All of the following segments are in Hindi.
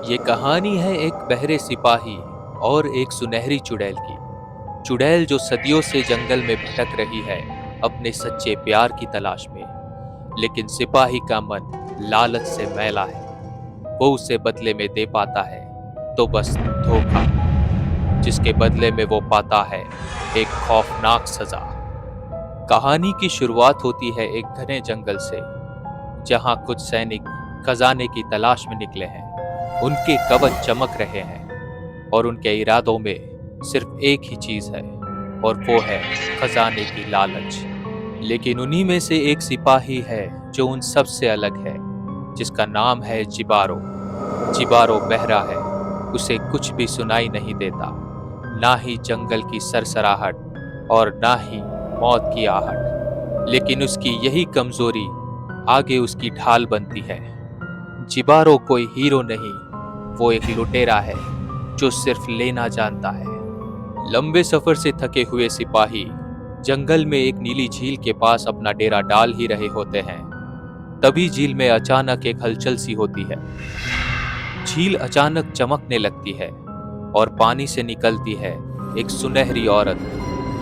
ये कहानी है एक बहरे सिपाही और एक सुनहरी चुड़ैल की। चुड़ैल जो सदियों से जंगल में भटक रही है अपने सच्चे प्यार की तलाश में। लेकिन सिपाही का मन लालच से मैला है। वो उसे बदले में दे पाता है तो बस धोखा, जिसके बदले में वो पाता है एक खौफनाक सजा। कहानी की शुरुआत होती है एक घने जंगल से, जहां कुछ सैनिक खजाने की तलाश में निकले हैं। उनके कवच चमक रहे हैं और उनके इरादों में सिर्फ एक ही चीज है, और वो है खजाने की लालच। लेकिन उन्हीं में से एक सिपाही है जो उन सब से अलग है, जिसका नाम है जिबारो। जिबारो बहरा है, उसे कुछ भी सुनाई नहीं देता, ना ही जंगल की सरसराहट और ना ही मौत की आहट। लेकिन उसकी यही कमजोरी आगे उसकी ढाल बनती है। जिबारो कोई हीरो नहीं, वो एक लुटेरा है जो सिर्फ लेना जानता है। लंबे सफर से थके हुए सिपाही जंगल में एक नीली झील के पास अपना डेरा डाल ही रहे होते हैं। तभी झील में अचानक एक हलचल सी होती है। झील अचानक चमकने लगती है और पानी से निकलती है एक सुनहरी औरत,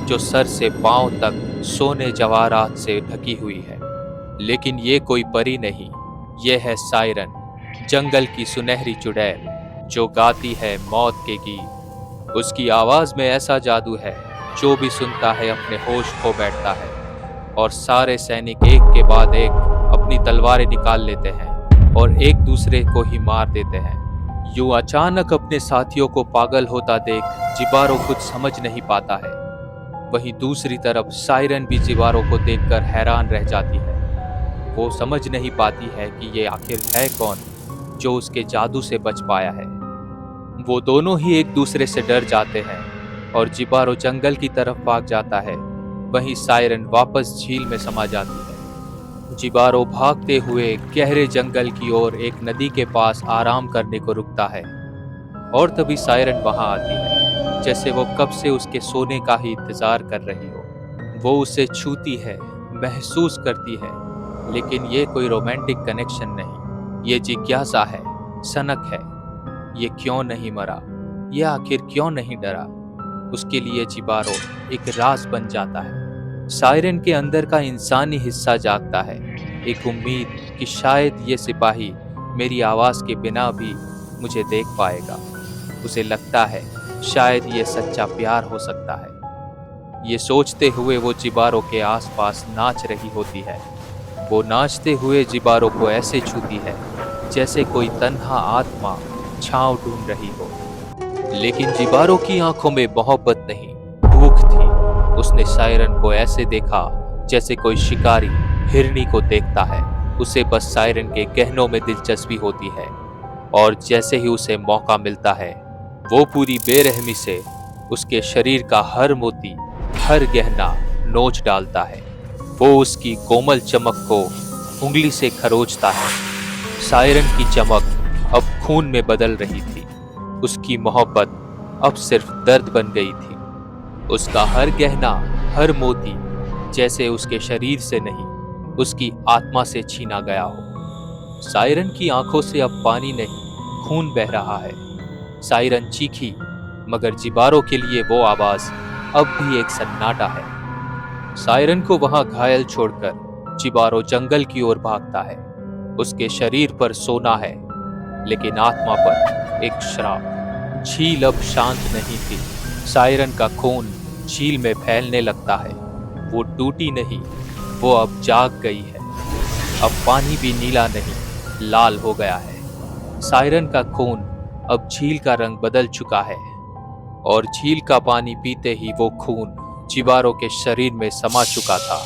जो सर से पांव तक सोने जवाहरात से ढकी हुई है। लेकिन ये कोई परी नहीं, ये है सायरन, जंगल की सुनहरी चुड़ैल, जो गाती है मौत के गीत। उसकी आवाज में ऐसा जादू है, जो भी सुनता है अपने होश खो बैठता है। और सारे सैनिक एक के बाद एक अपनी तलवारें निकाल लेते हैं और एक दूसरे को ही मार देते हैं। यूं अचानक अपने साथियों को पागल होता देख जिबारो कुछ समझ नहीं पाता है। वहीं दूसरी तरफ सायरन भी जिबारो को देखकर हैरान रह जाती है। वो समझ नहीं पाती है कि ये आखिर है कौन जो उसके जादू से बच पाया है। वो दोनों ही एक दूसरे से डर जाते हैं और जिबारो जंगल की तरफ भाग जाता है। वहीं सायरन वापस झील में समा जाती है। जिबारो भागते हुए गहरे जंगल की ओर एक नदी के पास आराम करने को रुकता है, और तभी सायरन वहां आती है, जैसे वो कब से उसके सोने का ही इंतजार कर रही हो। वो उसे छूती है, महसूस करती है, लेकिन ये कोई रोमांटिक कनेक्शन नहीं, ये जिज्ञासा है, सनक है। ये क्यों नहीं मरा, ये आखिर क्यों नहीं डरा, उसके लिए जिबारो एक राज बन जाता है। सायरन के अंदर का इंसानी हिस्सा जागता है, एक उम्मीद कि शायद ये सिपाही मेरी आवाज के बिना भी मुझे देख पाएगा। उसे लगता है शायद ये सच्चा प्यार हो सकता है। ये सोचते हुए वो जिबारो के आसपास नाच रही होती है। वो नाचते हुए जिबारो को ऐसे छूती है जैसे कोई तन्हा आत्मा छांव ढूंढ रही हो। लेकिन जिबारो की आंखों में मोहब्बत नहीं, भूख थी। उसने सायरन को ऐसे देखा जैसे कोई शिकारी हिरनी को देखता है। उसे बस सायरन के गहनों में दिलचस्पी होती है, और जैसे ही उसे मौका मिलता है वो पूरी बेरहमी से उसके शरीर का हर मोती, हर गहना नोच डालता है। वो उसकी कोमल चमक को उंगली से खरोचता है। सायरन की चमक अब खून में बदल रही थी। उसकी मोहब्बत अब सिर्फ दर्द बन गई थी। उसका हर गहना, हर मोती जैसे उसके शरीर से नहीं, उसकी आत्मा से छीना गया हो। सायरन की आंखों से अब पानी नहीं, खून बह रहा है। सायरन चीखी, मगर जिबारो के लिए वो आवाज अब भी एक सन्नाटा है। सायरन को वहां घायल छोड़कर जिबारो जंगल की ओर भागता है। उसके शरीर पर सोना है, लेकिन आत्मा पर एक श्राप। झील अब शांत नहीं थी। सायरन का खून झील में फैलने लगता है। वो टूटी नहीं, वो अब जाग गई है। अब पानी भी नीला नहीं, लाल हो गया है। सायरन का खून अब झील का रंग बदल चुका है, और झील का पानी पीते ही वो खून जिबारो के शरीर में समा चुका था।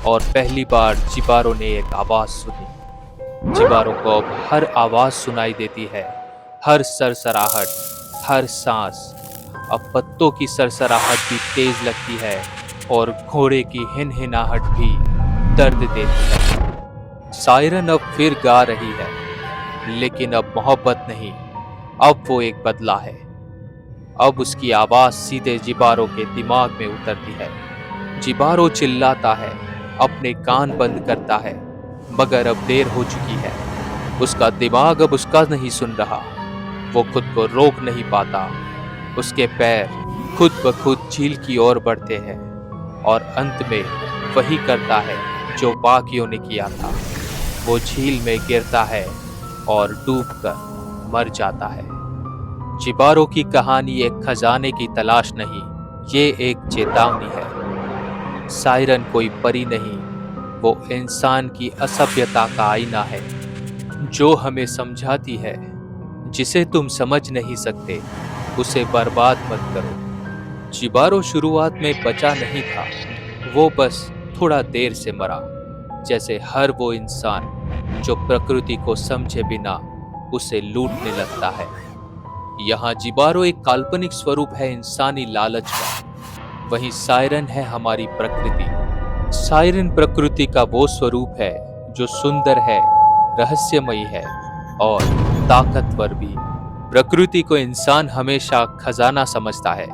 और पहली बार जिबारो ने एक आवाज सुनी। जिबारो को अब हर आवाज सुनाई देती है, हर सरसराहट, हर सांस। अब पत्तों की सरसराहट भी तेज लगती है, और घोड़े की हिनहिनाहट भी दर्द देती है। सायरन अब फिर गा रही है, लेकिन अब मोहब्बत नहीं, अब वो एक बदला है। अब उसकी आवाज सीधे जिबारो के दिमाग में उतरती है। जिबारो चिल्लाता है, अपने कान बंद करता है, मगर अब देर हो चुकी है। उसका दिमाग अब उसका नहीं सुन रहा। वो खुद को रोक नहीं पाता। उसके पैर खुद ब खुद झील की ओर बढ़ते हैं और अंत में वही करता है जो बाकियों ने किया था। वो झील में गिरता है और डूबकर मर जाता है। चिबारो की कहानी एक खजाने की तलाश नहीं, ये एक चेतावनी है। सायरन कोई परी नहीं, वो इंसान की असभ्यता का आईना है जो हमें समझाती है, जिसे तुम समझ नहीं सकते उसे बर्बाद मत करो। चिबारो शुरुआत में बचा नहीं था, वो बस थोड़ा देर से मरा, जैसे हर वो इंसान जो प्रकृति को समझे बिना उसे लूटने लगता है। यहाँ जिबारो एक काल्पनिक स्वरूप है इंसानी लालच का, वहीं सायरन है हमारी प्रकृति। सायरन प्रकृति का वो स्वरूप है जो सुंदर है, रहस्यमयी है और ताकतवर भी। प्रकृति को इंसान हमेशा खजाना समझता है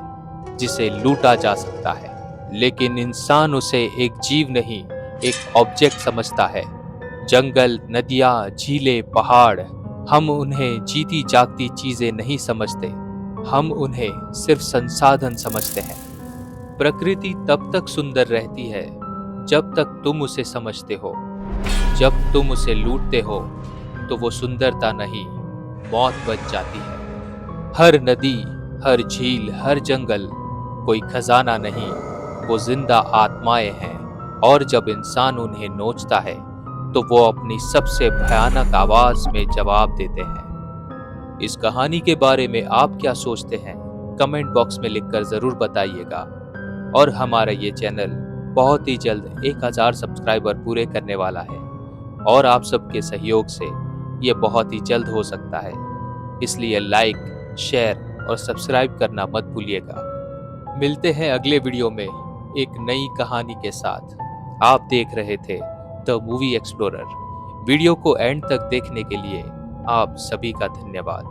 जिसे लूटा जा सकता है, लेकिन इंसान उसे एक जीव नहीं, एक ऑब्जेक्ट समझता है। जंगल, नदियां, झीलें, पहाड़, हम उन्हें जीती जागती चीजें नहीं समझते, हम उन्हें सिर्फ संसाधन समझते हैं। प्रकृति तब तक सुंदर रहती है जब तक तुम उसे समझते हो। जब तुम उसे लूटते हो तो वो सुंदरता नहीं, मौत बच जाती है। हर नदी, हर झील, हर जंगल कोई खजाना नहीं, वो जिंदा आत्माएं हैं, और जब इंसान उन्हें नोचता है तो वो अपनी सबसे भयानक आवाज में जवाब देते हैं। इस कहानी के बारे में आप क्या सोचते हैं, कमेंट बॉक्स में लिखकर जरूर बताइएगा। और हमारा ये चैनल बहुत ही जल्द 1000 सब्सक्राइबर पूरे करने वाला है, और आप सबके सहयोग से ये बहुत ही जल्द हो सकता है। इसलिए लाइक, शेयर और सब्सक्राइब करना मत भूलिएगा। मिलते हैं अगले वीडियो में एक नई कहानी के साथ। आप देख रहे थे द मूवी एक्सप्लोरर। वीडियो को एंड तक देखने के लिए आप सभी का धन्यवाद।